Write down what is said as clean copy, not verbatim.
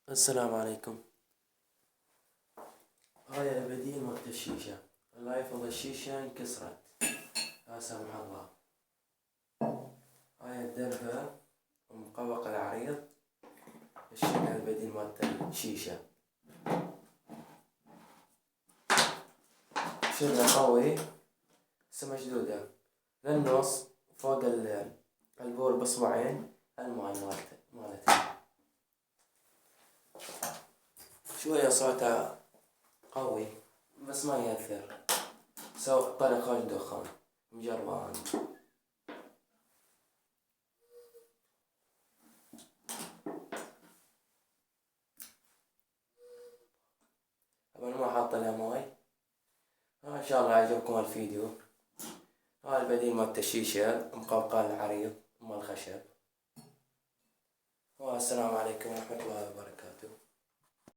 السلام عليكم. هاي البديل مالت الشيشة. الله يفرض الشيشة انكسرت، لا سمح الله. هاي الدبة مقوق العريض الشكل البديل مالت الشيشة. شغلة قوي بس مشدودة للنص فوق البور بصبعين الماي مالتها. شوية صوتها قوي بس ما يأثر، طريق خارج دخان مجربة أنا. طبعا ما حاط لها ماي. إن شاء الله عجبكم الفيديو. هذا البديل مالت الشيشة مقوقع العريض مال الخشب. والسلام عليكم ورحمة الله وبركاته.